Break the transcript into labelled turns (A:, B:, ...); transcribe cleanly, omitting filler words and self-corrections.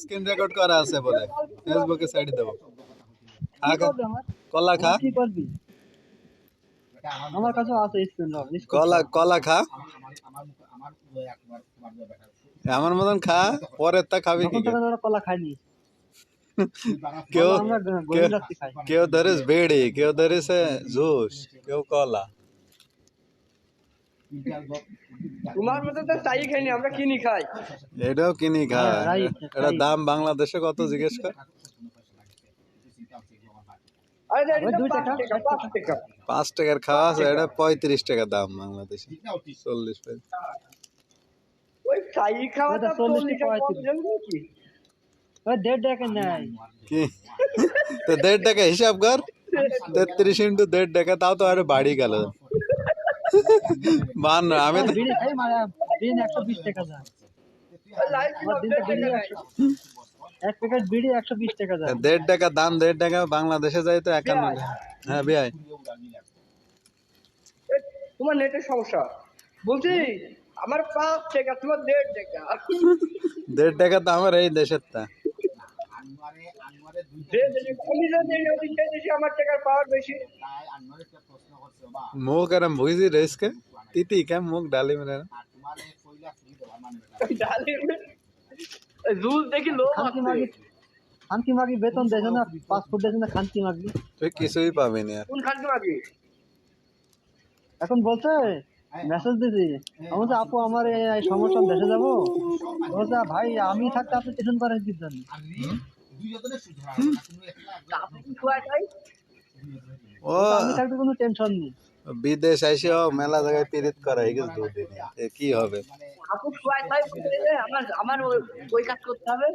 A: Screen record করা আছে বলে ফেসবুকে সাইড দেব। খা কলা খা,
B: কি করবি? আমার কাছে আছে স্ক্রিন
A: কলা কলা খা, আমার মতন খা, পরের তা খাবি কি?
B: কলা খাইনি।
A: কেউ
B: আমরা গরিব রাত্রি খাই।
A: কেউ ধরিস বেড়ি, কেউ ধরিস জুস, কেউ কলা।
C: তোমার মতো তো তাই খাইনি, আমরা কিনি খাই।
A: এটাও কিনি খা।
B: হ্যাঁ, right,
A: এটা
B: right.
A: দাম বাংলাদেশে কত জিজ্ঞেস কর।
C: আরে এটা
B: ওই
C: তো
B: 2
C: 5
B: টাকা,
C: টাকা 5 টাকা।
A: 5 টাকার খাওয়া আছে, এটা 35 টাকা দাম বাংলাদেশে, 40
C: ওই তাই খাওয়াটা
B: ওটা 40
C: 40
B: টাকা
C: টাকা কম
B: 35
C: জানি কি?
B: ওই 1.5 টাকা নাই।
A: কি তো 1.5 টাকা হিসাব কর, 33 ইন্টু 1.5 টাকা, তাও তো আরে বাড়ি গেল। মান আমি তো
B: বিড়ি খাই মানে দিন 120 টাকা যায়।
C: ওই লাইট
B: আমার দিন
C: 90
B: বিড়ি
C: টাকা নাই।
B: এক প্যাকেট বিড়ি 120 টাকা যায়।
A: 1.5 টাকা দাম, 1.5 টাকা বাংলাদেশে যাই তো 51 টাকা। হ্যাঁ ভাই,
C: এ, তোমার নেটের সমস্যা। বলছি আমার 5 টাকা, তোমার 1.5 টাকা।
A: 1.5 টাকা তো আমার এই দেশের তা।
C: আমি যদি ওদিকে দেশে আমার টাকার পাওয়ার বেশি।
A: মুখ আরাম ভুইজি রেসকে তিতি কে মুখ ডালি মেরে।
C: জুস দেখি লোক
B: খানকি
C: আছে।
B: মাগি খানকি মাগি বেতন দেছে না, পাসপোর্ট দেছে না, খানকি মাগি
A: তুই কিছুই পাবি না।
C: কোন খানকে মাগি?
B: এখন বলছে মেসেজ দিছি বলছে আপু আমার এই সমস্যা দেশে যাবো। বলছে ভাই আমি থাকতে আপনি টেনশন করেন কি জন্য?
C: আপনি কি খুয়াই খাই?
A: ও
B: আমি থাকতে কোনো টেনশন নেই।
A: বিদেশ আইসেও মেলা জায়গায় পিরিত করা এই দুদিন, কি হবে?
C: আপু খুয়াই খাই, আমার আমার ওই কাজ করতে হবে।